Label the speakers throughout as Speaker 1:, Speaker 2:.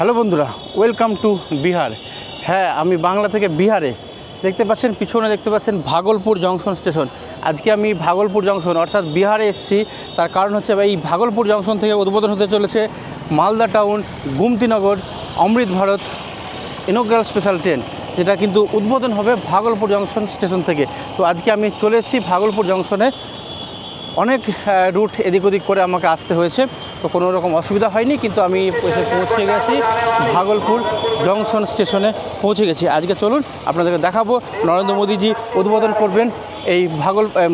Speaker 1: Hello বন্ধুরা, welcome to Bihar. হ্যাঁ, আমি বাংলা থেকে বিহারে। দেখতে পাচ্ছেন পিছনে, দেখতে পাচ্ছেন ভাগলপুর জংশন স্টেশন। আজকে আমি ভাগলপুর জংশন অর্থাৎ বিহারে এসেছি। তার কারণ হচ্ছে এই ভাগলপুর জংশন থেকে উদ্বোধন হতে চলেছে Malda town Gomtinagar Amrit Bharat inaugural special train, যেটা কিন্তু উদ্বোধন হবে ভাগলপুর জংশন স্টেশন থেকে। তো আজকে আমি চলে এসেছি ভাগলপুর জংশনে। অনেক রুট এদিক ওদিক করে আমাকে আসতে হয়েছে, তো কোনো রকম অসুবিধা হয়নি, কিন্তু আমি এসে পৌঁছে গেছি ভাগলপুর জংশন স্টেশনে পৌঁছে গেছি। আজকে চলুন আপনাদেরকে দেখাবো নরেন্দ্র মোদীজি উদ্বোধন করবেন এই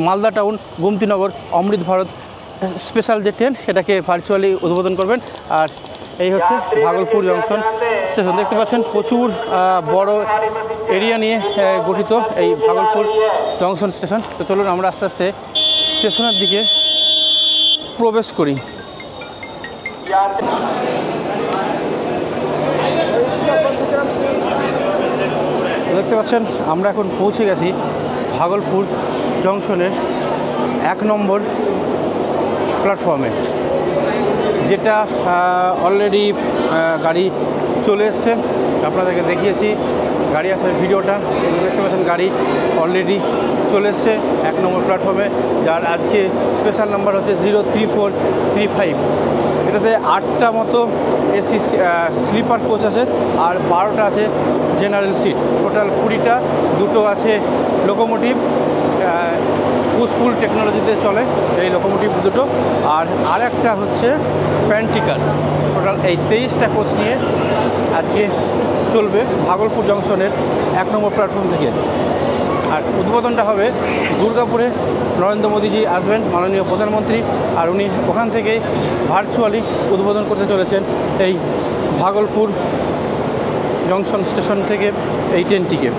Speaker 1: মালদা টাউন গোমতীনগর অমৃত ভারত স্পেশাল যে ট্রেন, সেটাকে ভার্চুয়ালি উদ্বোধন করবেন। আর এই হচ্ছে ভাগলপুর জংশন স্টেশন। দেখতে পাচ্ছেন প্রচুর বড় এরিয়া নিয়ে গঠিত এই ভাগলপুর জংশন স্টেশন। তো চলুন আমরা আস্তে আস্তে স্টেশনের দিকে প্রবেশ করি। দেখতে পাচ্ছেন আমরা এখন পৌঁছে গেছি ভাগলপুর জংশনের 1 নম্বর প্ল্যাটফর্মে, যেটা অলরেডি গাড়ি চলে এসছে। আপনাদেরকে দেখিয়েছি গাড়ি আসার ভিডিওটা। দেখতে পাচ্ছেন গাড়ি অলরেডি চলে এসছে 1 নম্বর প্ল্যাটফর্মে, যার আজকে স্পেশাল নাম্বার হচ্ছে 03435। এটাতে 8টা মতো এসি স্লিপার কোচ আছে আর 12টা আছে জেনারেল সিট। টোটাল 20টা, 2টো আছে লোকোমোটিভ, পুশপুল টেকনোলজিতে চলে এই লোকোমোটিভ দুটো, আর একটা হচ্ছে প্যান্টিকার। টোটাল এই 23টা কোচ নিয়ে আজকে চলবে ভাগলপুর জংশনের 1 নম্বর প্ল্যাটফর্ম থেকে। আর উদ্বোধনটা হবে দুর্গাপুরে। নরেন্দ্র মোদীজি আসবেন, মাননীয় প্রধানমন্ত্রী, আর উনি ওখান থেকেই ভার্চুয়ালি উদ্বোধন করতে চলেছেন এই ভাগলপুর জংশন স্টেশন থেকে এই ট্রেনটিকে।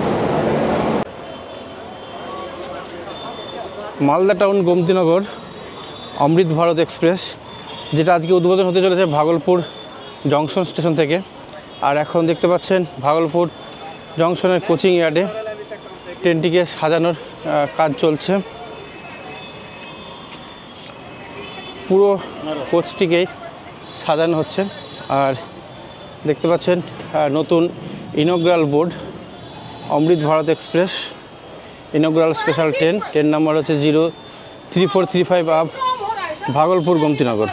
Speaker 1: মালদা টাউন গোমতীনগর অমৃত ভারত এক্সপ্রেস, যেটা আজকে উদ্বোধন হতে চলেছে ভাগলপুর জংশন স্টেশন থেকে। আর এখন দেখতে পাচ্ছেন ভাগলপুর জংশনের কোচিং ইয়ার্ডে ট্রেনটিকে সাজানোর কাজ চলছে। পুরো কোচটিকেই সাজানো হচ্ছে। আর দেখতে পাচ্ছেন নতুন inaugural board, Amrit Bharat express inaugural special train number হচ্ছে 03435 আপ ভাগলপুর গোমতীনগর।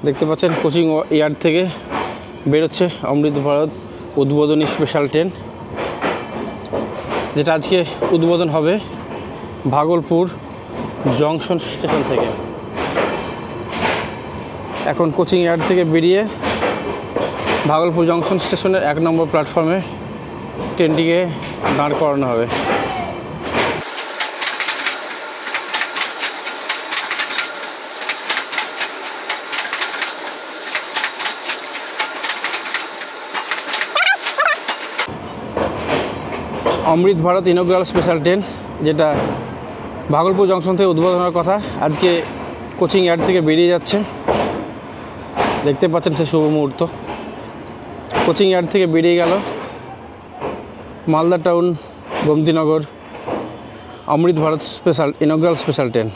Speaker 1: দেখতে পাচ্ছেন কোচিং ইয়ার্ড থেকে বেরোচ্ছে অমৃত ভারত উদ্বোধনী স্পেশাল ট্রেন, যেটা আজকে উদ্বোধন হবে ভাগলপুর জংশন স্টেশন থেকে। এখন কোচিং ইয়ার্ড থেকে বেরিয়ে ভাগলপুর জংশন স্টেশনের 1 নম্বর প্ল্যাটফর্মে ট্রেনটিকে দাঁড় করানো হবে। অমৃত ভারত ইনগ্রাল স্পেশাল ট্রেন, যেটা ভাগলপুর জংশন থেকে উদ্বোধনের কথা, আজকে কোচিং ইয়ার্ড থেকে বেরিয়ে যাচ্ছে। দেখতে পাচ্ছেন সে শুভ মুহূর্ত। কোচিং ইয়ার্ড থেকে বেরিয়ে গেল Malda town Gomtinagar Amrit Bharat inaugural special train.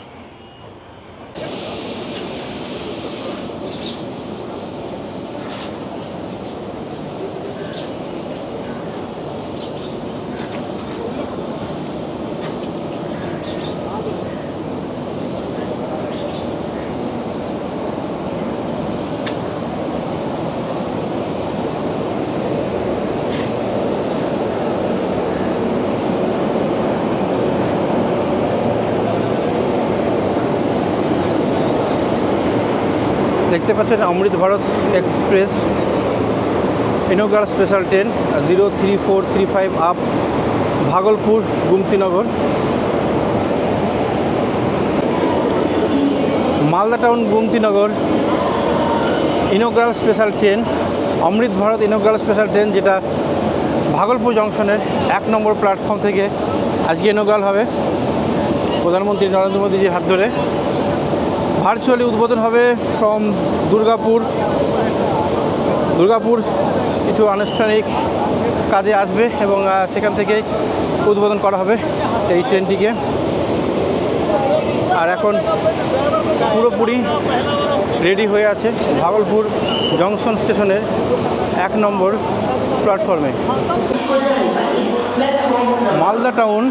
Speaker 1: দেখতে পাচ্ছেন Amrit Bharat express inaugural special train 03435 up Bhagalpur Gomtinagar. Malda town Gomtinagar inaugural special train, Amrit Bharat inaugural special train, যেটা ভাগলপুর জংশনের 1 নম্বর প্ল্যাটফর্ম থেকে আজকে ইনগ্রাল হবে। প্রধানমন্ত্রী নরেন্দ্র মোদীজির হাত ধরে ভার্চুয়ালি উদ্বোধন হবে ফ্রম দুর্গাপুর কিছু আনুষ্ঠানিক কাজে আসবে এবং সেখান থেকেই উদ্বোধন করা হবে এই ট্রেনটিকে। আর এখন পুরোপুরি রেডি হয়ে আছে ভাগলপুর জংশন স্টেশনের 1 নম্বর প্ল্যাটফর্মে। মালদা টাউন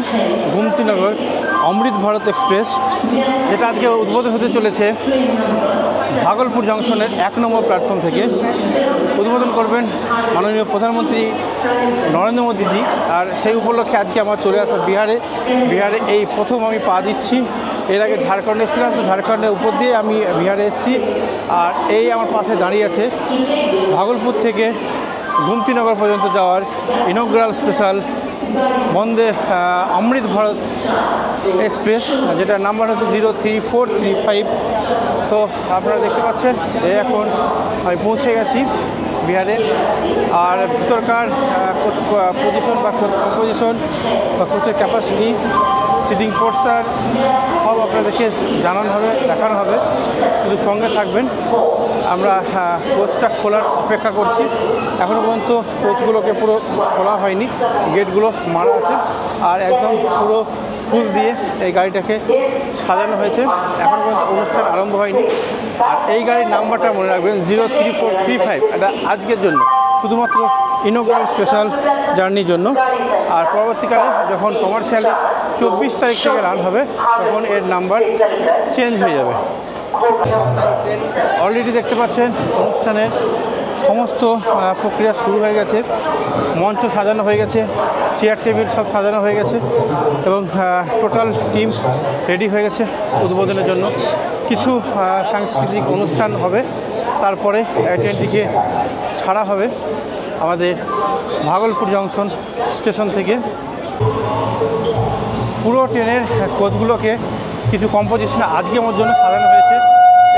Speaker 1: গোমতীনগর অমৃত ভারত এক্সপ্রেস, যেটা আজকে উদ্বোধন হতে চলেছে ভাগলপুর জংশনের 1 নম্বর প্ল্যাটফর্ম থেকে। উদ্বোধন করবেন মাননীয় প্রধানমন্ত্রী নরেন্দ্র মোদীজি। আর সেই উপলক্ষে আজকে আমার চলে আসা বিহারে এই প্রথম আমি পা দিচ্ছি। এর আগে ঝাড়খণ্ডে ছিলাম, তো ঝাড়খণ্ডের উপর দিয়ে আমি বিহারে এসেছি। আর এই আমার পাশে দাঁড়িয়ে আছে ভাগলপুর থেকে গোমতীনগর পর্যন্ত যাওয়ার ইনগ্রাল স্পেশাল বন্দে অমৃত ভারত এক্সপ্রেস, যেটার নাম্বার হচ্ছে 03435। তো আপনারা দেখতে পাচ্ছেন এখন আমি পৌঁছে গেছি বিহারে। আর ভিতরকার কোচ পজিশন বা কোচ কম্পোজিশন বা কোচের ক্যাপাসিটি, সিটিং পোস্টার সব আপনাদেরকে দেখানো হবে। কিন্তু সঙ্গে থাকবেন। আমরা কোচটা খোলার অপেক্ষা করছি। এখনও পর্যন্ত কোচগুলোকে পুরো খোলা হয়নি, গেটগুলো মারা আছে। আর একদম পুরো ফুল দিয়ে এই গাড়িটাকে সাজানো হয়েছে। এখনও পর্যন্ত অনুষ্ঠান আরম্ভ হয়নি। আর এই গাড়ির নাম্বারটা মনে রাখবেন 03435। এটা আজকের জন্য শুধুমাত্র ইনগ্রাল স্পেশাল জার্নির জন্য। আর পরবর্তীকালে যখন কমার্শিয়ালি 24 তারিখ থেকে রান হবে তখন এর নাম্বার চেঞ্জ হয়ে যাবে। অলরেডি দেখতে পাচ্ছেন অনুষ্ঠানের সমস্ত প্রক্রিয়া শুরু হয়ে গেছে। মঞ্চ সাজানো হয়ে গেছে, চেয়ার টেবিল সব সাজানো হয়ে গেছে এবং টোটাল টিম রেডি হয়ে গেছে উদ্বোধনের জন্য। কিছু সাংস্কৃতিক অনুষ্ঠান হবে, তারপরে ট্রেনটিকে ছাড়া হবে আমাদের ভাগলপুর জংশন স্টেশন থেকে। পুরো ট্রেনের কোচগুলোকে কিছু কম্পোজিশন আজকে আমার জন্য সাজানো হয়েছে।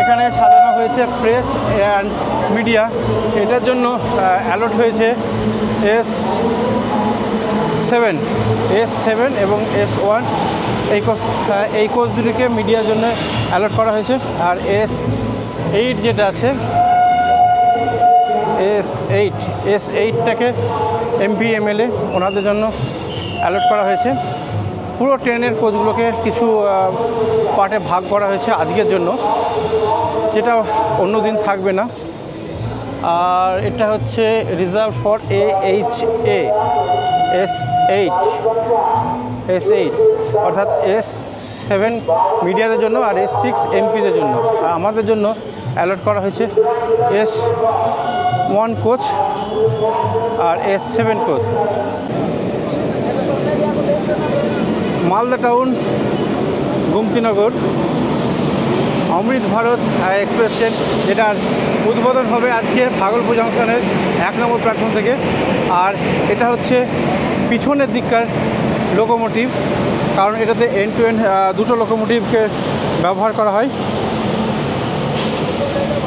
Speaker 1: এখানে সাজানো হয়েছে প্রেস অ্যান্ড মিডিয়া, এটার জন্য অ্যালট হয়েছে S7 এবং S1। এই কোচ দুটিকে মিডিয়ার জন্য অ্যালট করা হয়েছে। আর S8 যেটা আছে, S8টাকে MP MLA ওনাদের জন্য অ্যালট করা হয়েছে। পুরো ট্রেনের কোচগুলোকে কিছু পার্টে ভাগ করা হয়েছে আজকের জন্য, যেটা অন্য দিন থাকবে না। আর এটা হচ্ছে রিজার্ভ ফর AHA S8, অর্থাৎ S7 মিডিয়াদের জন্য আর S6 MPদের জন্য। আর আমাদের জন্য অ্যালট করা হয়েছে S1 কোচ আর S7 coach. Malda town Gomtinagar Amrit Bharat express train, যেটার উদ্বোধন হবে আজকে ভাগলপুর জংশনের 1 নম্বর প্ল্যাটফর্ম থেকে। আর এটা হচ্ছে পিছনের দিককার লোকোমোটিভ, কারণ এটাতে এন্ড টু এন্ড দুটো লোকোমোটিভকে ব্যবহার করা হয়।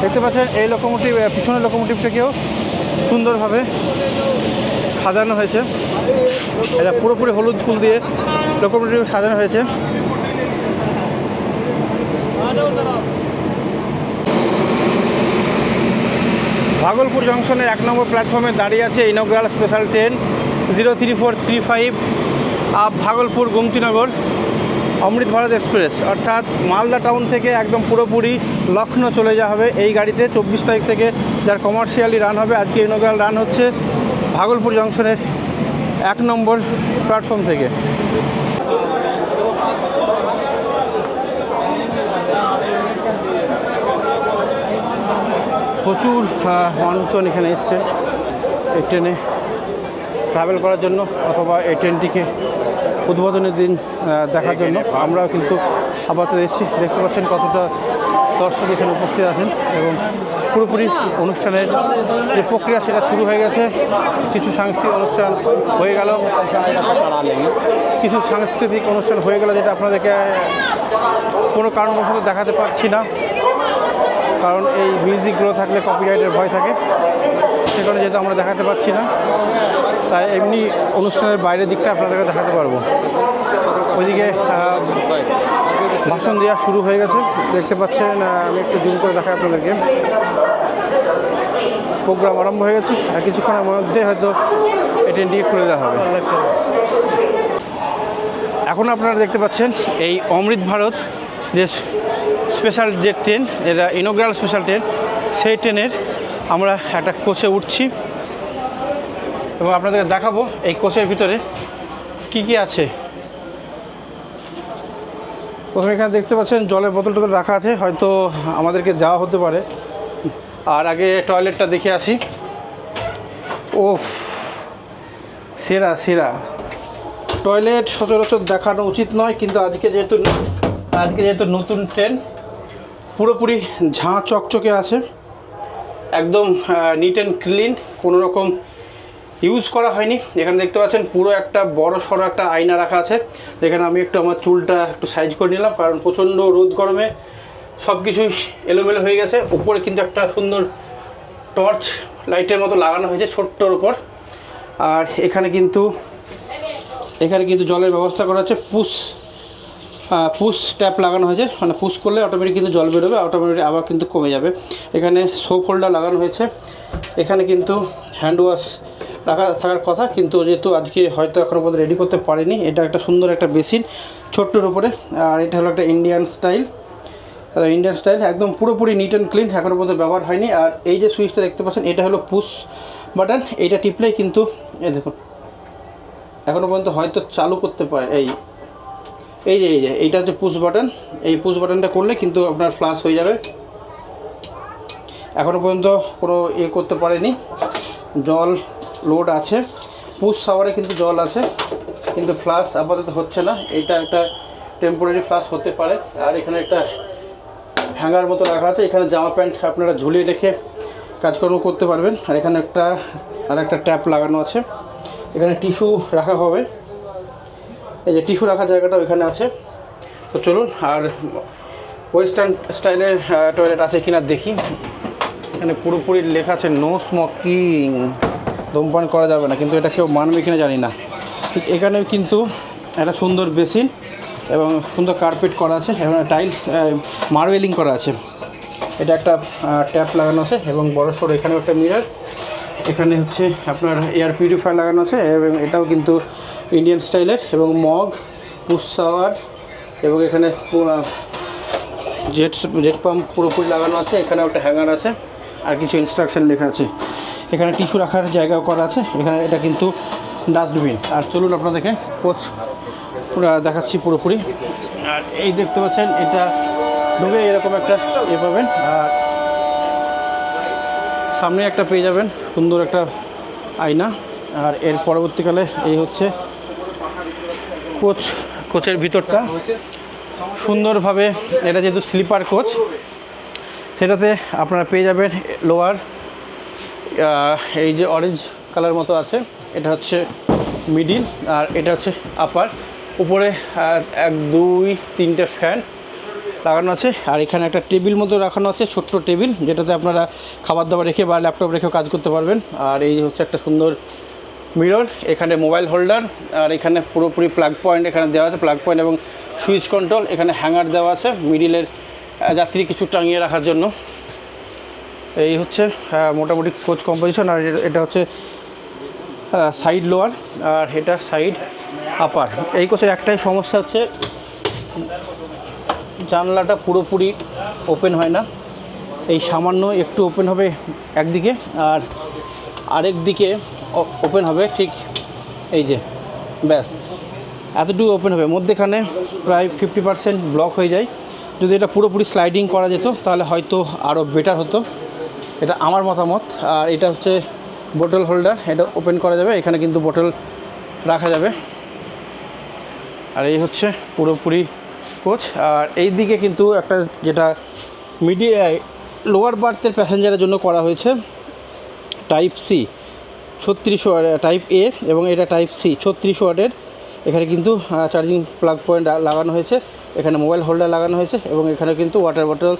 Speaker 1: দেখতে পাচ্ছেন এই পিছনের লোকোমোটিভটাকেও সুন্দরভাবে সাজানো হয়েছে। এটা পুরোপুরি হলুদ ফুল দিয়ে লোকোমোটিভ সাজানো হয়েছে। ভাগলপুর জংশনের 1 নম্বর প্ল্যাটফর্মে দাঁড়িয়ে আছে ইনগ্রাল special train 03435 up Bhagalpur Gomtinagar Amrit Bharat express. অর্থাৎ মালদা টাউন থেকে একদম পুরোপুরি লখনৌ চলে যাওয়া হবে এই গাড়িতে 24 তারিখ থেকে, যার কমার্শিয়ালি রান হবে। আজকে ইনগ্রাল রান হচ্ছে ভাগলপুর জংশনের 1 নম্বর প্ল্যাটফর্ম থেকে। প্রচুর মানুষজন এখানে এসছে এই ট্রেনে ট্রাভেল করার জন্য অথবা এই ট্রেনটিকে উদ্বোধনের দিন দেখার জন্য। আমরাও কিন্তু আপাতত এসেছি। দেখতে পাচ্ছেন কতটা দর্শক এখানে উপস্থিত আছেন এবং পুরোপুরি অনুষ্ঠানের যে প্রক্রিয়া সেটা শুরু হয়ে গেছে। কিছু সাংস্কৃতিক অনুষ্ঠান হয়ে গেল, যেটা আপনাদেরকে কোনো কারণবশত দেখাতে পারছি না, কারণ এই মিউজিকগুলো থাকলে কপিরাইটের ভয় থাকে, সেখানে যেহেতু আমরা দেখাতে পারছি না, তাই এমনি অনুষ্ঠানের বাইরের দিকটা আপনাদেরকে দেখাতে পারবো। ওইদিকে ভাষণ দেওয়া শুরু হয়ে গেছে, দেখতে পাচ্ছেন। আমি একটু জুম করে দেখাই আপনাদেরকে। প্রোগ্রাম আরম্ভ হয়ে গেছে, আর কিছুক্ষণের মধ্যে হয়তো এই ট্রেনটিকে খুলে দেওয়া হবে। এখন আপনারা দেখতে পাচ্ছেন এই অমৃত ভারত যে স্পেশাল যে ট্রেন, এটা ইনোগ্রাল স্পেশাল ট্রেন, সেই ট্রেনের আমরা একটা কোচে উঠছি এবং আপনাদেরকে দেখাবো এই কোচের ভিতরে কি কি আছে। প্রথমে এখানে দেখতে পাচ্ছেন জলের বোতল টোতল রাখা আছে, হয়তো আমাদেরকে দেওয়া হতে পারে। আর আগে টয়লেটটা দেখে আসি। ও সেরা সেরা টয়লেট সচরাচর দেখানো উচিত নয়, কিন্তু আজকে যেহেতু নতুন ট্রেন, পুরোপুরি ঝাঁ চকচকে আছে, একদম নিট অ্যান্ড ক্লিন, কোনো রকম ইউজ করা হয়নি। এখানে দেখতে পাচ্ছেন পুরো একটা বড় সড়ো একটা আয়না রাখা আছে, যেখানে আমি একটু আমার চুলটা একটু সাইজ করে নিলাম, কারণ প্রচণ্ড রোদ গরমে সব কিছুই এলোমেলো হয়ে গেছে। উপরে কিন্তু একটা সুন্দর টর্চ লাইটের মতো লাগানো হয়েছে ছোট্টর উপর। আর এখানে কিন্তু জলের ব্যবস্থা করা আছে, পুশ ট্যাপ লাগানো হয়েছে, মানে পুশ করলে অটোমেটিক কিন্তু জল বেরোবে, অটোমেটিক আবার কিন্তু কমে যাবে। এখানে সোপ হোল্ডার লাগানো হয়েছে, এখানে কিন্তু হ্যান্ড ওয়াশ রাখা থাকার কথা, কিন্তু যেহেতু আজকে হয়তো এখনও পর্যন্ত রেডি করতে পারিনি। এটা একটা সুন্দর একটা বেসিন ছোট্টর উপরে, আর এটা হলো একটা ইন্ডিয়ান স্টাইল একদম পুরোপুরি নিট অ্যান্ড ক্লিন, এখনও পর্যন্ত ব্যবহার হয়নি। আর এই যে সুইচটা দেখতে পাচ্ছেন, এটা হলো পুশ বাটন, এইটা টিপলেই কিন্তু এই দেখুন এখনও পর্যন্ত হয়তো চালু করতে পারে। এইটা হচ্ছে পুশ বাটন, এই পুশ বাটনটা করলে কিন্তু আপনার ফ্লাশ হয়ে যাবে। এখনও পর্যন্ত কোনো করতে পারেনি, জল লোড আছে, পুশ শাওয়ারে কিন্তু জল আছে, কিন্তু ফ্লাশ আপাতত হচ্ছে না। এইটা একটা টেম্পোরারি ফ্লাশ হতে পারে। আর এখানে একটা হ্যাঙ্গার মতো রাখা আছে, এখানে জামা প্যান্ট আপনারা ঝুলিয়ে রেখে কাজকর্ম করতে পারবেন। আর এখানে একটা ট্যাপ লাগানো আছে, এখানে টিস্যু রাখা হবে, এই যে টিস্যু রাখার জায়গাটা ওইখানে আছে। তো চলুন, আর ওয়েস্টার্ন স্টাইলের টয়লেট আছে কিনা দেখি। এখানে পুরোপুরি লেখা আছে নো স্মোকিং, ধূমপান করা যাবে না, কিন্তু এটা কেউ মানবে কিনা জানি না। ঠিক এখানেও কিন্তু একটা সুন্দর বেসিন এবং সুন্দর কার্পেট করা আছে, এবং টাইলস মার্বেলিং করা আছে। এটা একটা ট্যাপ লাগানো আছে এবং বড় সড়ো এখানেও একটা মিরর। এখানে হচ্ছে আপনার এয়ার পিউরিফায়ার লাগানো আছে, এবং এটাও কিন্তু ইন্ডিয়ান স্টাইলের, এবং মগ, পুশ শাওয়ার, এবং এখানে জেট পাম্প পুরোপুরি লাগানো আছে। এখানেও একটা হ্যাঙ্গার আছে, আর কিছু ইনস্ট্রাকশন লেখা আছে। এখানে টিস্যু রাখার জায়গাও করা আছে। এখানে এটা কিন্তু ডাস্টবিন। আর চলুন আপনাদেরকে কোচ দেখাচ্ছি পুরোপুরি। আর এই দেখতে পাচ্ছেন, এটা ঢুকে এরকম একটা পাবেন, আর সামনে একটা পেয়ে যাবেন সুন্দর একটা আয়না। আর এর পরবর্তীকালে এই হচ্ছে কোচের ভিতরটা সুন্দরভাবে। এটা যেহেতু স্লিপার কোচ, সেটাতে আপনারা পেয়ে যাবেন লোয়ার, এই যে অরেঞ্জ কালার মতো আছে, এটা হচ্ছে মিডিল, আর এটা হচ্ছে আপার। উপরে 1 2 3টে ফ্যান লাগানো আছে। আর এখানে একটা টেবিল মতো রাখানো আছে, ছোট্ট টেবিল, যেটাতে আপনারা খাবার দাবার রেখে বা ল্যাপটপ রেখেও কাজ করতে পারবেন। আর এই হচ্ছে একটা সুন্দর মিরর, এখানে মোবাইল হোল্ডার, আর এখানে পুরোপুরি প্লাগ পয়েন্ট এখানে দেওয়া আছে, প্লাগ পয়েন্ট এবং সুইচ কন্ট্রোল। এখানে হ্যাঙ্গার দেওয়া আছে মিডিলের যাত্রী কিছু টাঙিয়ে রাখার জন্য। এই হচ্ছে মোটামুটি কোচ কম্পোজিশন। আর এটা হচ্ছে সাইড লোয়ার, আর এটা সাইড আপার। এই কোচের একটাই সমস্যা হচ্ছে জানলাটা পুরোপুরি ওপেন হয় না, এই সামান্য একটু ওপেন হবে একদিকে, আর আরেক দিকে ওপেন হবে ঠিক এই যে, ব্যাস এতটুকু ওপেন হবে, মধ্যেখানে প্রায় 50% ব্লক হয়ে যায়। যদি এটা পুরোপুরি স্লাইডিং করা যেত তাহলে হয়তো আরও বেটার হতো, এটা আমার মতামত। আর এটা হচ্ছে বোতল হোল্ডার, এটা ওপেন করা যাবে, এখানে কিন্তু বোতল রাখা যাবে। আর এই হচ্ছে পুরোপুরি কোচ। আর এই দিকে কিন্তু একটা যেটা লোয়ার বার্থের প্যাসেঞ্জারের জন্য করা হয়েছে টাইপ সি 36 ওয়াট, টাইপ এ, এবং এটা টাইপ সি 36 ওয়াটের। এখানে কিন্তু চার্জিং প্লাগ পয়েন্ট লাগানো হয়েছে, এখানে মোবাইল হোল্ডার লাগানো হয়েছে, এবং এখানে কিন্তু ওয়াটার বটল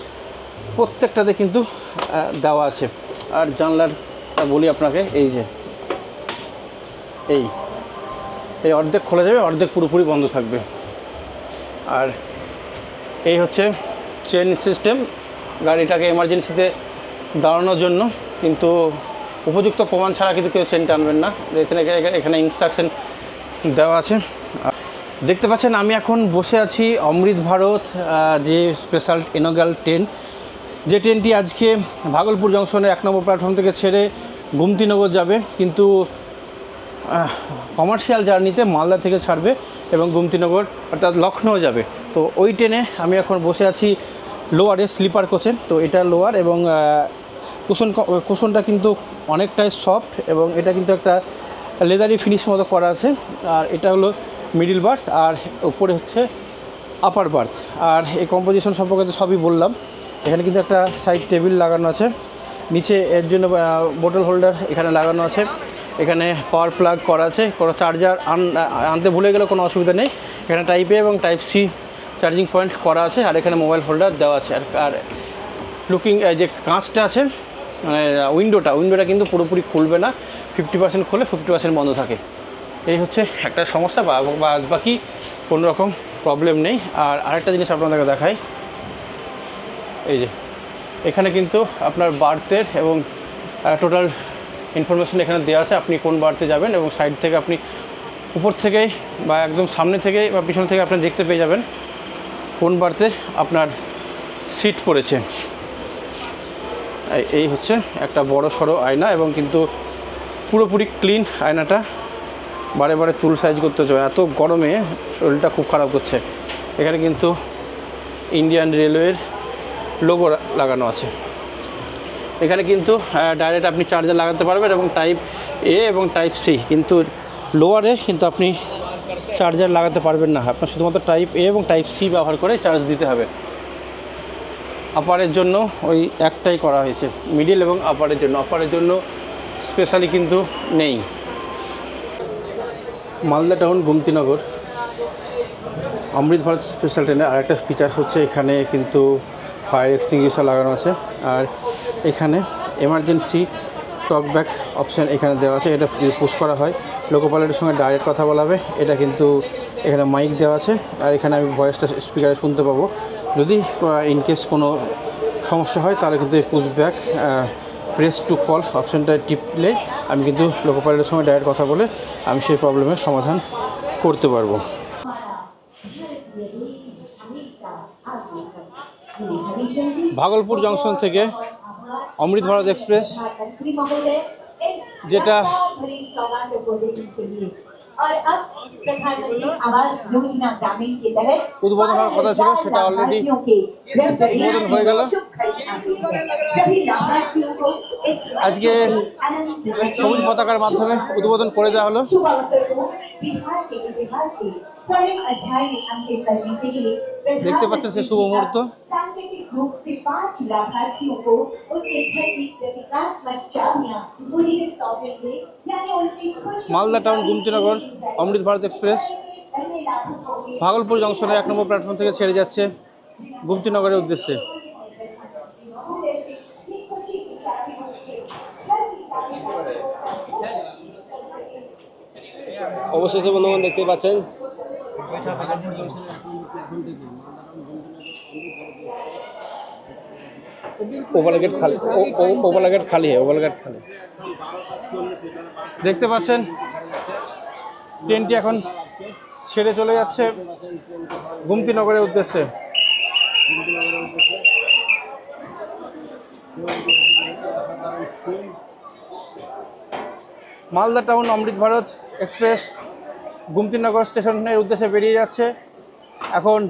Speaker 1: প্রত্যেকটাতে কিন্তু দেওয়া আছে। আর জানলার বলি আপনাকে, এই যে এই অর্ধেক খোলা যাবে, অর্ধেক পুরোপুরি বন্ধ থাকবে। আর এই হচ্ছে চেন সিস্টেম, গাড়িটাকে এমার্জেন্সিতে দাঁড়ানোর জন্য, কিন্তু উপযুক্ত প্রমাণ ছাড়া কিন্তু কেউ চেন টানবেন না। এখানে ইনস্ট্রাকশন দেওয়া আছে। দেখতে পাচ্ছেন আমি এখন বসে আছি অমৃত ভারত যে স্পেশাল ইনঅগ্রাল ট্রেন, যে ট্রেনটি আজকে ভাগলপুর জংশনের 1 নম্বর প্ল্যাটফর্ম থেকে ছেড়ে গুমতিনগর যাবে, কিন্তু কমার্শিয়াল জার্নিতে মালদা থেকে ছাড়বে এবং গুমতিনগর অর্থাৎ লখনৌ যাবে। তো ওই ট্রেনে আমি এখন বসে আছি লোয়ারে, স্লিপার কোচে। তো এটা লোয়ার এবং কুশনটা কিন্তু অনেকটাই সফট এবং এটা কিন্তু একটা লেদারি ফিনিশ মতো করা আছে। আর এটা হলো মিডিল বার্থ, আর উপরে হচ্ছে আপার বার্থ। আর এই কম্পোজিশন সম্পর্কে তো সবই বললাম। এখানে কিন্তু একটা সাইড টেবিল লাগানো আছে, নিচে এর জন্য বোতল হোল্ডার এখানে লাগানো আছে। এখানে পাওয়ার প্লাগ করা আছে, কোনো চার্জার আনতে ভুলে গেলে কোনো অসুবিধা নেই। এখানে টাইপ এ এবং টাইপ সি চার্জিং পয়েন্ট করা আছে, আর এখানে মোবাইল হোল্ডার দেওয়া আছে। আর লুকিং যে কাঁচটা আছে, মানে উইন্ডোটা কিন্তু পুরোপুরি খুলবে না, 50% খোলে, 50% বন্ধ থাকে। এই হচ্ছে একটা সমস্যা, বাকি কোনো রকম প্রবলেম নেই। আর আরেকটা জিনিস আপনাদেরকে দেখাই, এই যে এখানে কিন্তু আপনার বার্থের এবং টোটাল ইনফরমেশন এখানে দেওয়া আছে, আপনি কোন বার্থে যাবেন, এবং সাইড থেকে আপনি উপর থেকেই বা একদম সামনে থেকেই বা পিছন থেকে আপনি দেখতে পেয়ে যাবেন কোন বার্থে আপনার সিট পড়েছে। এই হচ্ছে একটা বড় সড়ো আয়না, এবং কিন্তু পুরোপুরি ক্লিন আয়নাটা, বারে বারে চুল সাইজ করতে হচ্ছে, এত গরমে শরীরটা খুব খারাপ করছে। এখানে কিন্তু ইন্ডিয়ান রেলওয়ের লোগো লাগানো আছে। এখানে কিন্তু ডাইরেক্ট আপনি চার্জার লাগাতে পারবেন এবং টাইপ এ এবং টাইপ সি, কিন্তু লোয়ারে কিন্তু আপনি চার্জার লাগাতে পারবেন না, আপনার শুধুমাত্র টাইপ এ এবং টাইপ সি ব্যবহার করে চার্জ দিতে হবে। আপারের জন্য ওই একটাই করা হয়েছে, মিডিল এবং আপারের জন্য স্পেশালি কিন্তু নেই। মালদা টাউন গুমতিনগর অমৃত ভারত স্পেশাল ট্রেনের আরেকটা ফিচার্স হচ্ছে এখানে কিন্তু ফায়ার এক্সটিংগুইশার লাগানো আছে, আর এখানে এমার্জেন্সি টকব্যাক অপশান এখানে দেওয়া আছে। এটা পুশ করা হয়, লোকো পাইলটের সঙ্গে ডাইরেক্ট কথা বলা হবে। এটা কিন্তু এখানে মাইক দেওয়া আছে, আর এখানে আমি ভয়েসটা স্পিকারে শুনতে পাবো। যদি ইনকেস কোনো সমস্যা হয় তাহলে কিন্তু এই push back press to call অপশানটা টিপলে আমি কিন্তু লোকো পাইলটের সঙ্গে ডাইরেক্ট কথা বলে আমি সেই প্রবলেমের সমাধান করতে পারবো। ভাগলপুর জংশন থেকে অমৃত ভারত এক্সপ্রেস, যেটা উদ্বোধন হওয়ার কথা ছিল, সেটা অলরেডি উদ্বোধন হয়ে গেল। আজকে সবুজ পতাকার মাধ্যমে উদ্বোধন করে দেওয়া হলো। দেখতে পাচ্ছেন সে শুভ মুহূর্ত। মালদা টাউন গুমতিনগর অমৃত ভারত এক্সপ্রেস ভাগলপুর জংশনে 1 নম্বর প্ল্যাটফর্ম থেকে ছেড়ে যাচ্ছে গুমতিনগরের উদ্দেশ্যে।
Speaker 2: অবশেষে বন্ধুগণ দেখতে পাচ্ছেন
Speaker 1: ওভাল গেট খালি, ওভাল গেট খালি। দেখতে পাচ্ছেন ট্রেনটি এখন ছেড়ে চলে যাচ্ছে গুমতিনগরের উদ্দেশ্যে। মালদা টাউন অমৃত ভারত এক্সপ্রেস গুমতিনগর স্টেশনের উদ্দেশ্যে বেরিয়ে যাচ্ছে এখন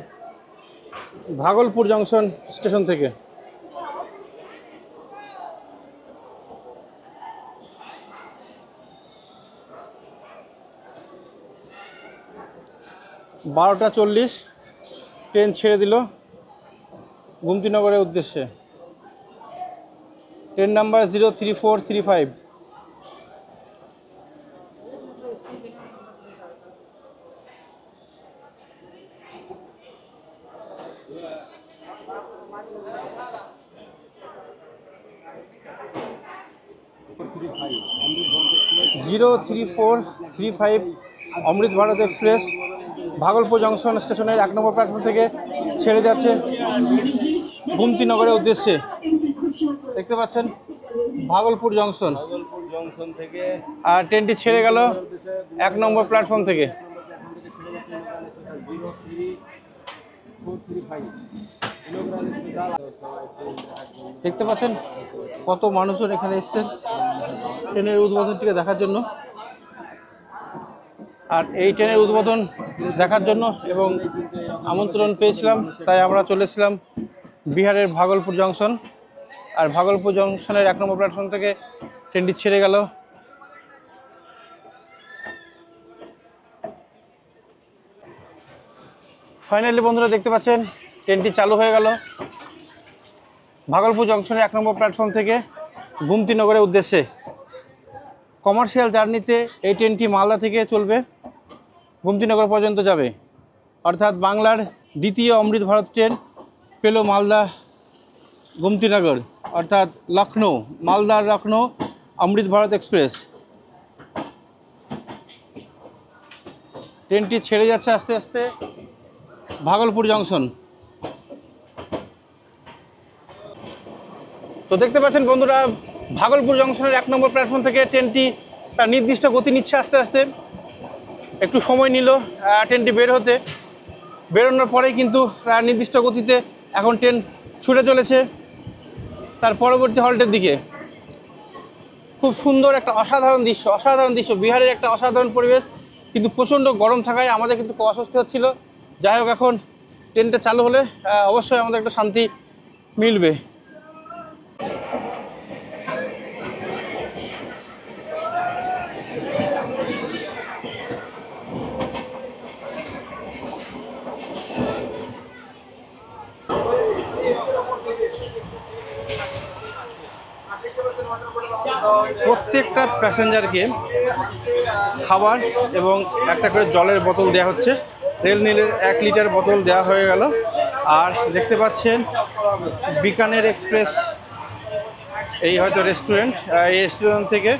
Speaker 1: ভাগলপুর জংশন স্টেশন থেকে। বারোটা 40 ট্রেন ছেড়ে দিল গুমতিনগরের উদ্দেশ্যে। Train number 03435। অমৃত ভারত এক্সপ্রেস ভাগলপুর জংশন স্টেশনের 1 নম্বর প্ল্যাটফর্ম থেকে ছেড়ে যাচ্ছে গুমতিনগরের উদ্দেশ্যে। দেখতে পাচ্ছেন ভাগলপুর জংশন,
Speaker 2: ভাগলপুর জংশন থেকে
Speaker 1: আর ট্রেনটি ছেড়ে গেল 1 নম্বর প্ল্যাটফর্ম থেকে। দেখতে পাচ্ছেন কত মানুষজন এখানে এসেছেন ট্রেনের উদ্বোধনটিকে দেখার জন্য। আর এই ট্রেনের উদ্বোধন দেখার জন্য এবং আমন্ত্রণ পেয়েছিলাম, তাই আমরা চলে এসেছিলাম বিহারের ভাগলপুর জংশন। আর ভাগলপুর জংশনের 1 নম্বর প্ল্যাটফর্ম থেকে ট্রেনটি ছেড়ে গেল। ফাইনালি বন্ধুরা দেখতে পাচ্ছেন ট্রেনটি চালু হয়ে গেল ভাগলপুর জংশনের 1 নম্বর প্ল্যাটফর্ম থেকে গুমতিনগরের উদ্দেশ্যে। কমার্শিয়াল জার্নিতে এই ট্রেনটি মালদা থেকে চলবে, গুমতিনগর পর্যন্ত যাবে। অর্থাৎ বাংলার দ্বিতীয় অমৃত ভারত ট্রেন পেল মালদা গুমতিনগর, অর্থাৎ লখনৌ, মালদার লখনৌ অমৃত ভারত এক্সপ্রেস। ট্রেনটি ছেড়ে যাচ্ছে আস্তে আস্তে ভাগলপুর জংশন। তো দেখতে পাচ্ছেন বন্ধুরা ভাগলপুর জংশনের 1 নম্বর প্ল্যাটফর্ম থেকে ট্রেনটি তার নির্দিষ্ট গতি নিচ্ছে আস্তে আস্তে। একটু সময় নিল ট্রেনটি বের হতে, বেরোনোর পরেই কিন্তু তার নির্দিষ্ট গতিতে এখন ট্রেন ছুটে চলেছে তার পরবর্তী হল্টের দিকে। খুব সুন্দর একটা অসাধারণ দৃশ্য, বিহারের একটা অসাধারণ পরিবেশ, কিন্তু প্রচণ্ড গরম থাকায় আমাদের কিন্তু খুব অস্বস্তি হচ্ছিল। যাই হোক, এখন ট্রেনটা চালু হলে অবশ্যই আমাদের একটা শান্তি মিলবে। প্রত্যেকটা প্যাসেঞ্জারকে খাবার এবং একটা করে জলের বোতল দেওয়া হচ্ছে। রেল নীলের 1 লিটার বোতল দেওয়া হয়ে গেল। আর দেখতে পাচ্ছেন বিকানের এক্সপ্রেস, এই হয়তো রেস্টুরেন্ট, এই রেস্টুরেন্ট থেকে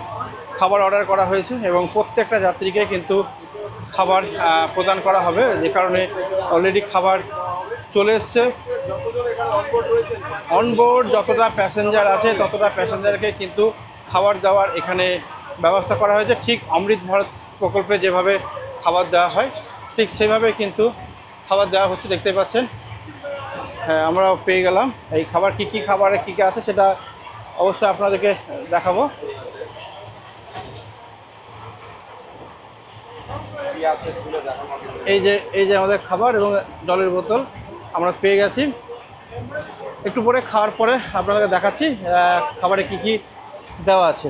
Speaker 1: খাবার অর্ডার করা হয়েছে এবং প্রত্যেকটা যাত্রীকে কিন্তু খাবার প্রদান করা হবে, যে কারণে অলরেডি খাবার চলে এসছে। অনবোর্ড যতটা প্যাসেঞ্জার আছে ততটা প্যাসেঞ্জারকে কিন্তু খাবার দেওয়ার এখানে ব্যবস্থা করা হয়েছে। ঠিক অমৃত ভারত প্রকল্পে যেভাবে খাবার দেওয়া হয় ঠিক সেভাবে কিন্তু খাবার দেওয়া হচ্ছে। দেখতে পাচ্ছেন, হ্যাঁ, আমরাও পেয়ে গেলাম। এই খাবার কী খাবারে কী আছে সেটা অবশ্যই আপনাদেরকে দেখাবো। এই যে আমাদের খাবার এবং জলের বোতল আমরা পেয়ে গেছি। একটু পরে খাওয়ার পরে আপনাদেরকে দেখাচ্ছি খাবারে কি দেওয়া আছে।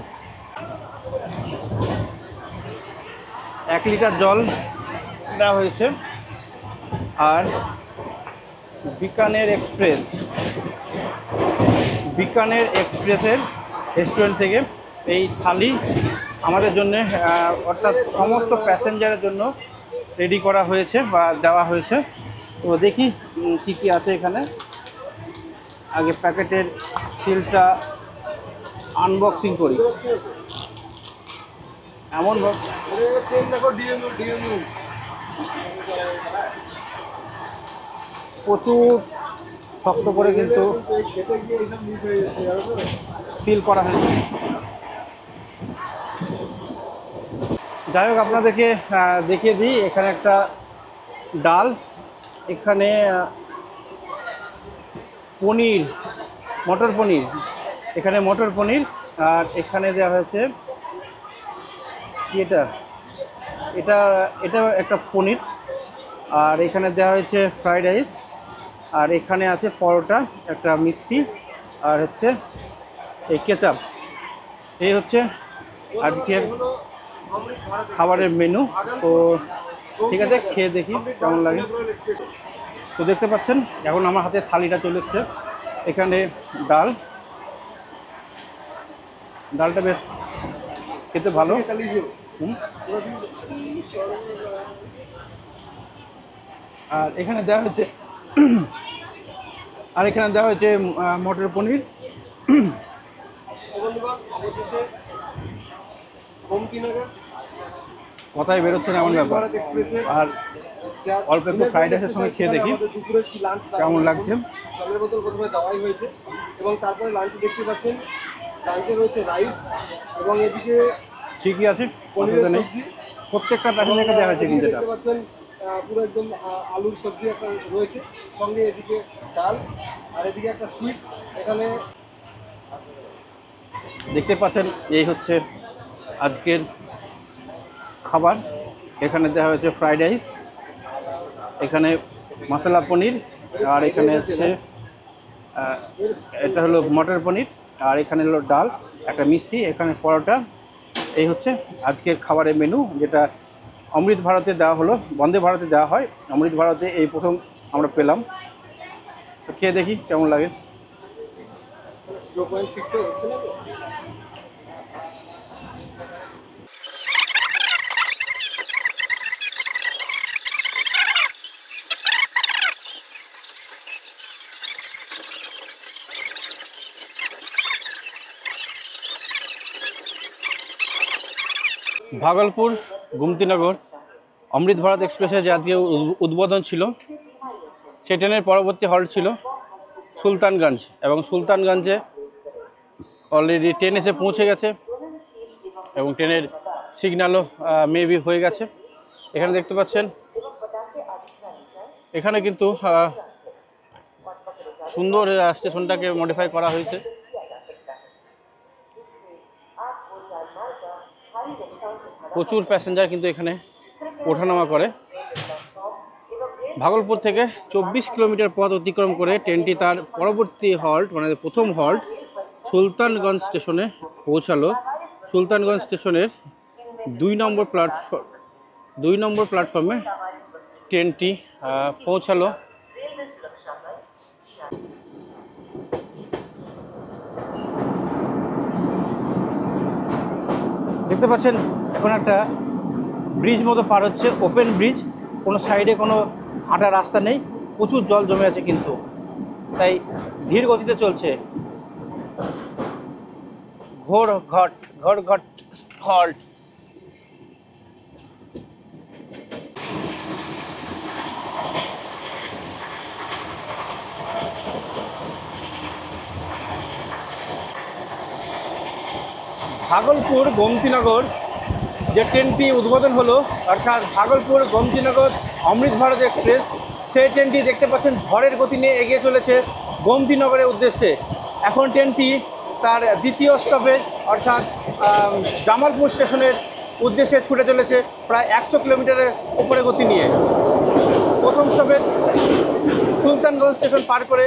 Speaker 1: 1 লিটার জল দেওয়া হয়েছে। আর বিকানের এক্সপ্রেসের রেস্টুরেন্ট থেকে এই থালি আমাদের জন্য, অর্থাৎ সমস্ত প্যাসেঞ্জারের জন্য রেডি করা হয়েছে বা দেওয়া হয়েছে। তো দেখি কি আছে এখানে। আগে প্যাকেটের সিলটা আনবক্সিং করি। এমন প্রচুর শক্ত করে কিন্তু সিল করা হয়েছে। যাই হোক, আপনাদেরকে দেখিয়ে দিই। এখানে একটা ডাল, এখানে পনির, মটর পনির, এখানে মটর পনির, আর এখানে দেওয়া হয়েছে এটা একটা পনির, আর এখানে দেওয়া হয়েছে ফ্রাইড রাইস, আর এখানে আছে পরোটা, একটা মিষ্টি, আর হচ্ছে এই কেচাপ। এই হচ্ছে আজকের খাবারের মেনু। তো ঠিক আছে, খেয়ে দেখি কেমন লাগে। তো দেখতে পাচ্ছেন এখন আমার হাতে থালিটা চলে এসছে। এখানে ডালটা বেশ খেতে ভালো। আর এখানে দেওয়া হয়েছে মটর পনির। অবশেষে কথাই বেরোচ্ছে না এমন ব্যাপার। আর অল্প একটু ফ্রাইড রাইসের সঙ্গে খেয়ে দেখি কেমন লাগছে।
Speaker 3: জলের বোতল প্রথমে দেওয়াই হয়েছে এবং তারপরে লাঞ্চে দেখতে পাচ্ছেন লাঞ্চে রয়েছে রাইস এবং এদিকে
Speaker 1: ঠিকই আছে,
Speaker 3: পনিরের
Speaker 1: অসুবিধা নেই।
Speaker 3: সবজি
Speaker 1: প্রত্যেকটা প্যাসেঞ্জারকে দেওয়া হয়েছে কিন্তু এটা।
Speaker 3: দেখতে পাচ্ছেন পুরো একদম আলুর সবজি একটা রয়েছে, সঙ্গে এদিকে ডাল আর এদিকে একটা সুইট। এখানে
Speaker 1: দেখতে পাচ্ছেন এই হচ্ছে আজকের খাবার। এখানে দেওয়া হয়েছে ফ্রাইড রাইস, এখানে মশলা পনির, আর এখানে হচ্ছে এটা হলো মটর পনির, আর এখানে হলো ডাল, একটা মিষ্টি, এখানে পরোটা। এই হচ্ছে আজকের খাবারের মেনু, যেটা অমৃত ভারতে দেওয়া হলো, বন্দে ভারতে দেওয়া হয়, অমৃত ভারতে এই প্রথম আমরা পেলাম। তো খেয়ে দেখি কেমন লাগে।
Speaker 3: 0.6 হচ্ছে না তো?
Speaker 1: ভাগলপুর গোমতীনগর অমৃত ভারত এক্সপ্রেসের যে আজকে উদ্বোধন ছিল, সেই ট্রেনের পরবর্তী হল্ট ছিল সুলতানগঞ্জ, এবং সুলতানগঞ্জে অলরেডি ট্রেন এসে পৌঁছে গেছে এবং ট্রেনের সিগন্যালও মেবি হয়ে গেছে। এখানে দেখতে পাচ্ছেন, এখানে কিন্তু সুন্দর স্টেশনটাকে মডিফাই করা হয়েছে। প্রচুর প্যাসেঞ্জার কিন্তু এখানে ওঠানামা করে। ভাগলপুর থেকে 24 কিলোমিটার পথ অতিক্রম করে ট্রেনটি তার পরবর্তী হল্ট, মানে প্রথম হল্ট সুলতানগঞ্জ স্টেশনে পৌঁছালো। সুলতানগঞ্জ স্টেশনের 2 নম্বর প্ল্যাটফর্মে ট্রেনটি পৌঁছালো। দেখতে পাচ্ছেন এখন একটা ব্রিজ মতো পার হচ্ছে, ওপেন ব্রিজ, কোনো সাইডে কোনো হাঁটার রাস্তা নেই, প্রচুর জল জমে আছে কিন্তু, তাই ধীর গতিতে চলছে। ঘোড়ঘট হল্ট। ভাগলপুর গোমতীনগর যে ট্রেনটি উদ্বোধন হলো, অর্থাৎ ভাগলপুর গোমতীনগর অমৃত ভারত এক্সপ্রেস, সেই ট্রেনটি দেখতে পাচ্ছেন ঝড়ের গতি নিয়ে এগিয়ে চলেছে গোমতীনগরের উদ্দেশ্যে। এখন ট্রেনটি তার দ্বিতীয় স্টপেজ অর্থাৎ জামালপুর স্টেশনের উদ্দেশ্যে ছুটে চলেছে প্রায় 100 কিলোমিটারের উপরে গতি নিয়ে। প্রথম স্টপেজ সুলতানগঞ্জ স্টেশন পার করে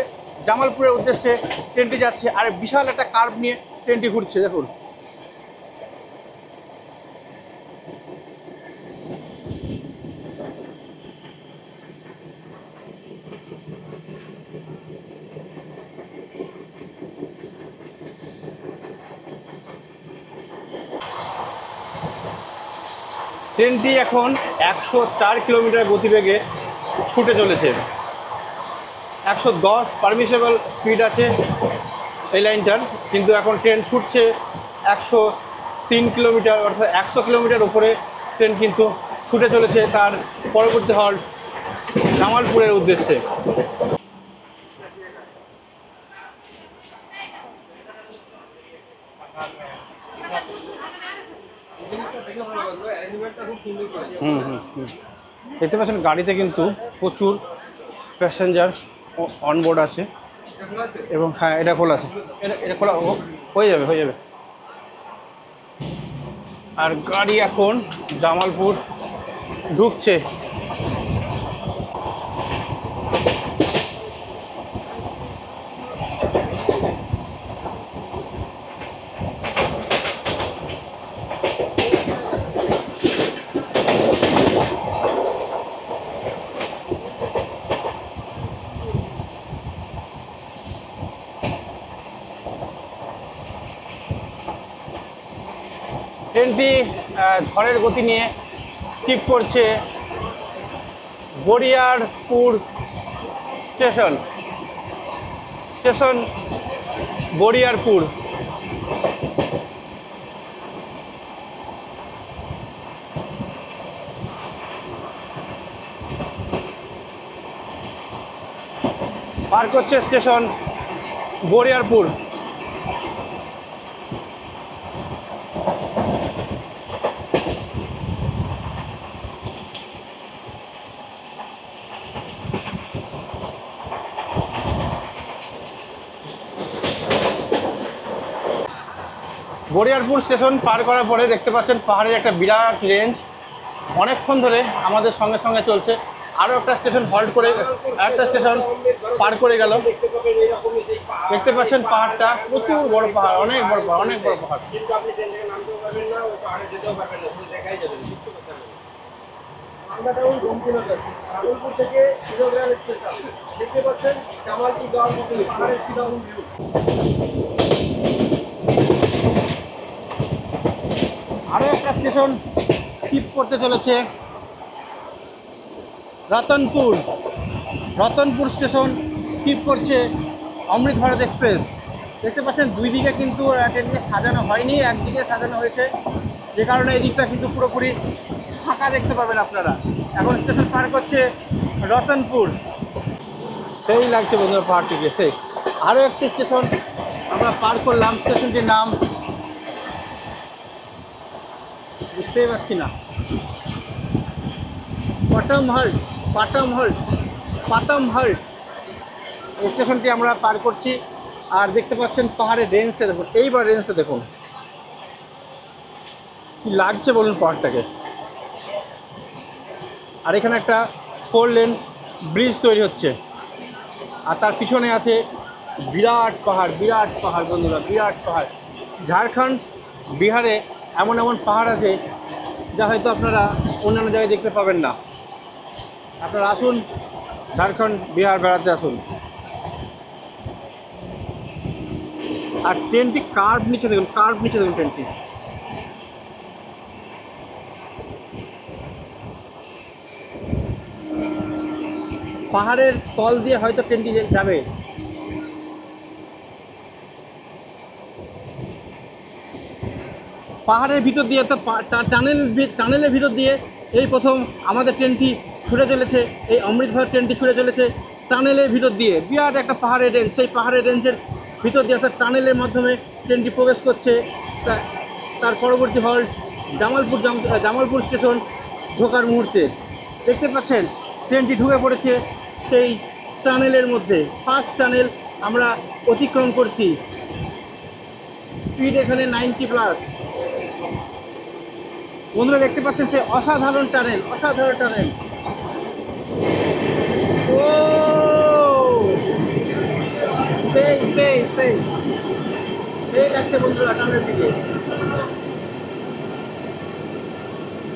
Speaker 1: জামালপুরের উদ্দেশ্যে ট্রেনটি যাচ্ছে, আর বিশাল একটা কার্ভ নিয়ে ট্রেনটি ঘুরছে। দেখুন, ট্রেনটি এখন 104 কিলোমিটার গতিবেগে ছুটে চলেছে। 110 পারমিশেবল স্পিড আছে এই লাইনটার, কিন্তু এখন ট্রেন ছুটছে 103 কিলোমিটার, অর্থাৎ 100 কিলোমিটার উপরে ট্রেন কিন্তু ছুটে চলেছে তার পরবর্তী হল্ট জামালপুরের উদ্দেশ্যে। দেখতে পাচ্ছেন গাড়িতে কিন্তু প্রচুর প্যাসেঞ্জার অনবোর্ড আছে, এবং হ্যাঁ এটা খোলা আছে, এটা খোলা হয়ে যাবে। আর গাড়ি এখন জামালপুর ঢুকছে। ট্রেনটি ঝড়ের গতি নিয়ে স্কিপ করছে বরিয়ারপুর স্টেশন বরিয়ারপুর। পার করছে স্টেশন বরিয়ারপুর। বরিয়ারপুর স্টেশন পার করার পরে দেখতে পাচ্ছেন পাহাড়ের একটা বিরাট রেঞ্জ, অনেকক্ষণ ধরে আমাদের সঙ্গে সঙ্গে চলছে। আরও একটা স্টেশন হল্ট করে একটা স্টেশন পার করে গেল। দেখতে পাচ্ছেন পাহাড়টা প্রচুর বড় পাহাড়, অনেক বড় পাহাড়, অনেক বড় পাহাড়।
Speaker 3: কিন্তু আপনি ট্রেন থেকে নামতেও পারবেন না, ওই পাহাড়ে যেতেও পারবেন না, শুধু দেখাই যাবে, কিচ্ছু করতে পারবেন না। আমরা টাউন গম্ভীরতা যাচ্ছি, ভাগলপুর থেকে শিরোগ্রাম স্টেশন দেখতে পাচ্ছেন। জামালপুর যাওয়ার মতো পাহাড়ের কি দারুণ ভিউ।
Speaker 1: আরও একটা স্টেশন স্কিপ করতে চলেছে, রতনপুর। রতনপুর স্টেশন স্কিপ করছে অমৃত ভারত এক্সপ্রেস। দেখতে পাচ্ছেন দুই দিকে কিন্তু ট্রেনকে সাজানো হয়নি, একদিকে সাজানো হয়েছে, যে কারণে এই দিকটা কিন্তু পুরোপুরি ফাঁকা দেখতে পাবেন আপনারা। এখন স্টেশন পার করছে রতনপুর। সেই লাগছে বন্ধুরা পাহাড়টিকে, সেই আরও একটি স্টেশন আমরা পার করলাম। স্টেশনটির নাম বুঝতেই পারছি না, পাটামহল্ট, পাটামহল্ট, পাটামহল্ট স্টেশনটি আমরা পার করছি। আর দেখতে পাচ্ছেন পাহাড়ের রেঞ্জটা দেখুন, এইবার রেঞ্জটা দেখুন কি লাগছে বলুন পাহাড়টাকে। আর এখানে একটা 4 লেন ব্রিজ তৈরি হচ্ছে, আর তার পিছনে আছে বিরাট পাহাড়, বিরাট পাহাড় বন্ধুরা, বিরাট পাহাড়। ঝাড়খণ্ড বিহারে এমন এমন পাহাড় আছে যা হয়তো আপনারা অন্যান্য জায়গায় দেখতে পাবেন না। আপনারা আসুন ঝাড়খণ্ড বিহার বেড়াতে আসুন। আর ট্রেনটি কার্ভ নিচে দেখুন, কার্ভ নিচে দেখুন ট্রেনটি। পাহাড়ের তল দিয়ে হয়তো ট্রেনটি যাবে। পাহাড়ের ভিতর দিয়ে তো টানেলের ভিতর দিয়ে এই প্রথম আমাদের ট্রেনটি ছুটে চলেছে, এই অমৃত ভারত ট্রেনটি ছুটে চলেছে টানেলের ভিতর দিয়ে। বিরাট একটা পাহাড়ের রেঞ্জ, সেই পাহাড়ের রেঞ্জের ভিতর দিয়ে একটা টানেলের মাধ্যমে ট্রেনটি প্রবেশ করছে। তার পরবর্তী হল্ট জামালপুর স্টেশন ঢোকার মুহূর্তে দেখতে পাচ্ছেন ট্রেনটি ঢুকে পড়েছে সেই টানেলের মধ্যে। ফার্স্ট টানেল আমরা অতিক্রম করছি, স্পিড এখানে 90+। বন্ধুরা দেখতে পাচ্ছেন সে অসাধারণ টানেল, অসাধারণ টানেল। ও সেই সেই সেই সেই লাগছে বন্ধুরা টানেল দিকে,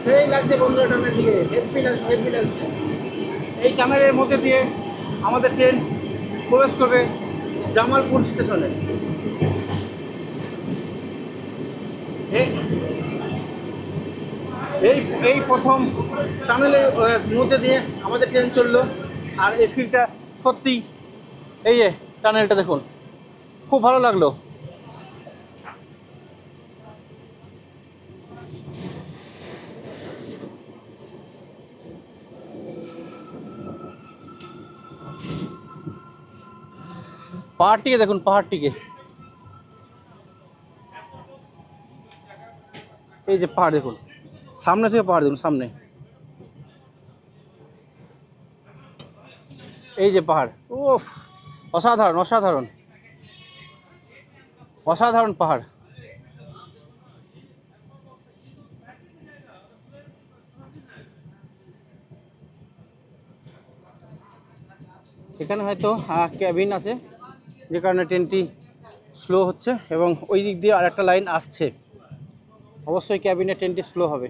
Speaker 1: সেই লাগছে বন্ধুরা টানেল দিকে, হেভি লাগছে, হেভি লাগছে। এই টানেলের মধ্যে দিয়ে আমাদের ট্রেন প্রবেশ করবে জামালপুর স্টেশনে। এই প্রথম টানেলের মধ্যে দিয়ে আমাদের ট্রেন চললো। আর এই ফিলটা সত্যি, এই যে টানেলটা দেখুন, খুব ভালো লাগলো। পাহাড়টিকে দেখুন, পাহাড়টিকে, এই যে পাহাড় দেখুন, সামনে থেকে পাহাড় দেখুন, সামনে এই যে পাহাড়। ওফ, অসাধারণ, অসাধারণ, অসাধারণ পাহাড়। এখানে হয়তো ক্যাবিন আছে, যে কারণে ট্রেনটি স্লো হচ্ছে, এবং ওই দিক দিয়ে আরেকটা লাইন আসছে, অবশ্যই ক্যাবিনে ট্রেনটি স্লো হবে।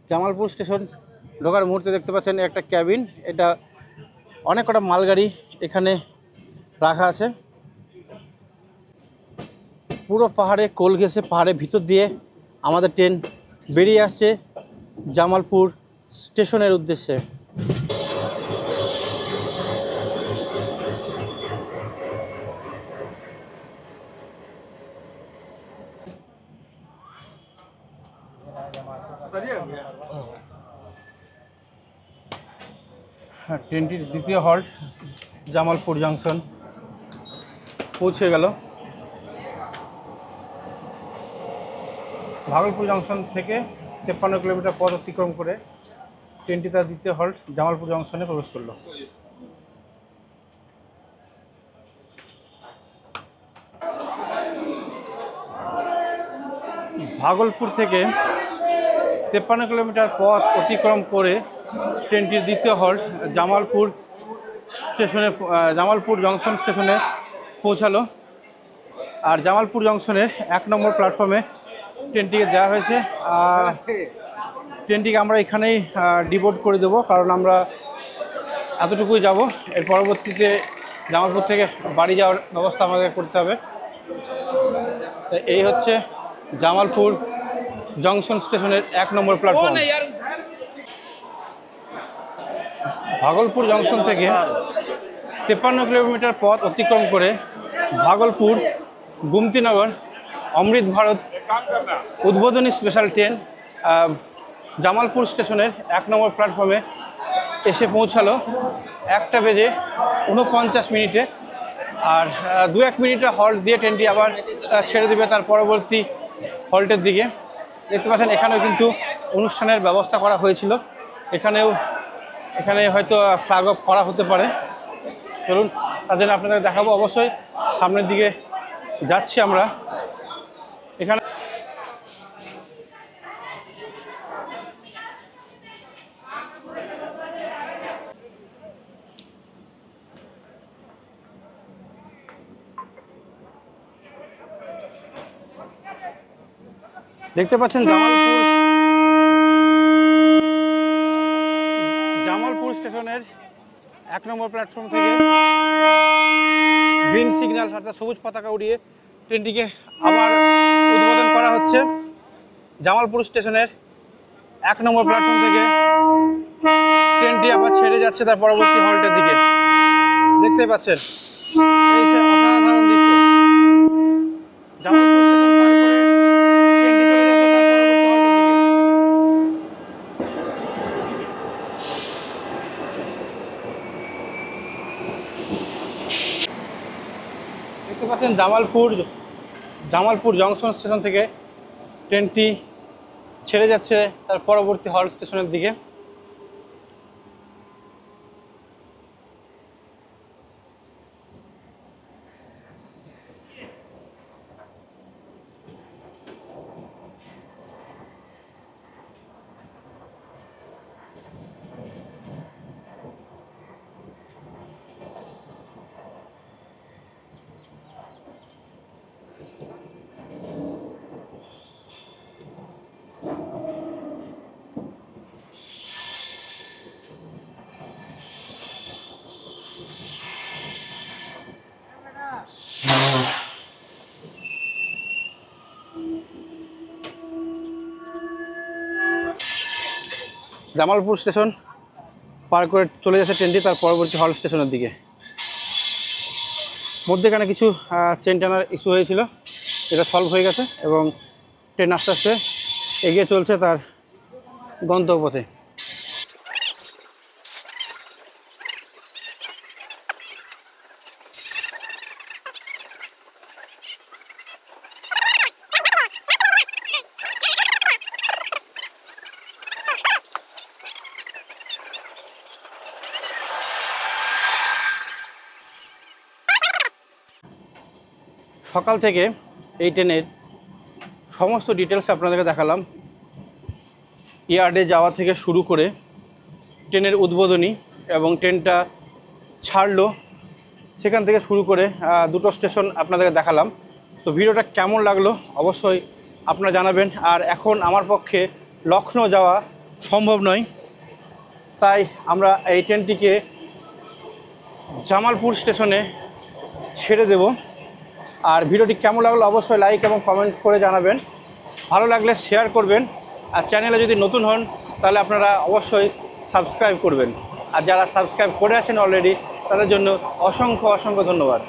Speaker 1: জামালপুর স্টেশন ঢোকার মুহূর্তে দেখতে পাচ্ছেন একটা ক্যাবিন, এটা অনেক কটা মালগাড়ি এখানে রাখা আছে। পুরো পাহাড়ে কোল ঘেঁষে পাহাড়ের ভিতর দিয়ে আমাদের ট্রেন বেরিয়ে আসছে জামালপুর স্টেশনের উদ্দেশ্যে। ট্রেনটির দ্বিতীয় হল্ট জামালপুর জংশন পৌঁছে গেল। ভাগলপুর জংশন থেকে 53 কিলোমিটার পথ অতিক্রম করে ট্রেনটি তার দ্বিতীয় হল্ট জামালপুর জংশনে প্রবেশ করলো। ভাগলপুর থেকে 53 কিলোমিটার পথ অতিক্রম করে ট্রেনটির দ্বিতীয় হল্ট জামালপুর স্টেশনে জামালপুর জংশন স্টেশনে পৌঁছালো। আর জামালপুর জংশনের 1 নম্বর প্ল্যাটফর্মে ট্রেনটিকে দেওয়া হয়েছে। ট্রেনটিকে আমরা এখানেই ডিবোর্ড করে দেবো, কারণ আমরা এতটুকুই যাব। এর পরবর্তীতে জামালপুর থেকে বাড়ি যাওয়ার ব্যবস্থা আমাদের করতে হবে। এই হচ্ছে জামালপুর জংশন স্টেশনের 1 নম্বর প্ল্যাটফর্ম। ভাগলপুর জংশন থেকে 53 কিলোমিটার পথ অতিক্রম করে ভাগলপুর গুমতিনগর অমৃত ভারত উদ্বোধনী স্পেশাল ট্রেন জামালপুর স্টেশনের 1 নম্বর প্ল্যাটফর্মে এসে পৌঁছালো 1:49 আর 2-1 মিনিটের হল্ট দিয়ে ট্রেনটি আবার ছেড়ে দেবে তার পরবর্তী হল্টের দিকে। দেখতে পাচ্ছেন এখানেও কিন্তু অনুষ্ঠানের ব্যবস্থা করা হয়েছিল। এখানে হয়তো ফ্ল্যাগ অফ করা হতে পারে। চলুন তার জন্য আপনাদের দেখাবো। অবশ্যই সামনের দিকে যাচ্ছি আমরা। এখানে দেখতে পাচ্ছেন জামালপুর স্টেশনের 1 নম্বর প্ল্যাটফর্ম থেকে গ্রিন সিগন্যাল অর্থাৎ সবুজ পতাকা উড়িয়ে ট্রেনটিকে আবার উদ্বোধন করা হচ্ছে। জামালপুর স্টেশনের 1 নম্বর প্ল্যাটফর্ম থেকে ট্রেনটি আবার ছেড়ে যাচ্ছে তার পরবর্তী হল্টের দিকে। দেখতে পাচ্ছেন এই সে অসাধারণ দৃশ্য। জামালপুর স্টেশন পার করে ট্রেনটি চলে যাচ্ছে তার পরবর্তী হল্টের দিকে। দেখতে পাচ্ছেন জামালপুর জংশন স্টেশন থেকে ট্রেনটি ছেড়ে যাচ্ছে তার পরবর্তী হল্ট স্টেশনের দিকে। জামালপুর স্টেশন পার করে চলে যাচ্ছে ট্রেনটি তার পরবর্তী হল্ট স্টেশনের দিকে। মধ্যেখানে কিছু চেন টানার ইস্যু হয়েছিল, এটা সলভ হয়ে গেছে এবং ট্রেন আস্তে আস্তে এগিয়ে চলছে তার গন্তব্যপথে। সকাল থেকে এই ট্রেনের সমস্ত ডিটেলস আপনাদেরকে দেখালাম। ইয়ার্ডে যাওয়া থেকে শুরু করে ট্রেনের উদ্বোধনী এবং ট্রেনটা ছাড়লো সেখান থেকে শুরু করে দুটো স্টেশন আপনাদেরকে দেখালাম। তো ভিডিওটা কেমন লাগলো অবশ্যই আপনারা জানাবেন। আর এখন আমার পক্ষে লখনউ যাওয়া সম্ভব নয়, তাই আমরা এই ট্রেনটিকে জামালপুর স্টেশনে ছেড়ে দেব। আর ভিডিওটি কেমন লাগলো অবশ্যই লাইক এবং কমেন্ট করে জানাবেন। ভালো লাগলে শেয়ার করবেন। আর চ্যানেলে যদি নতুন হন তাহলে আপনারা অবশ্যই সাবস্ক্রাইব করবেন। আর যারা সাবস্ক্রাইব করে আছেন অলরেডি তাদের জন্য অসংখ্য ধন্যবাদ।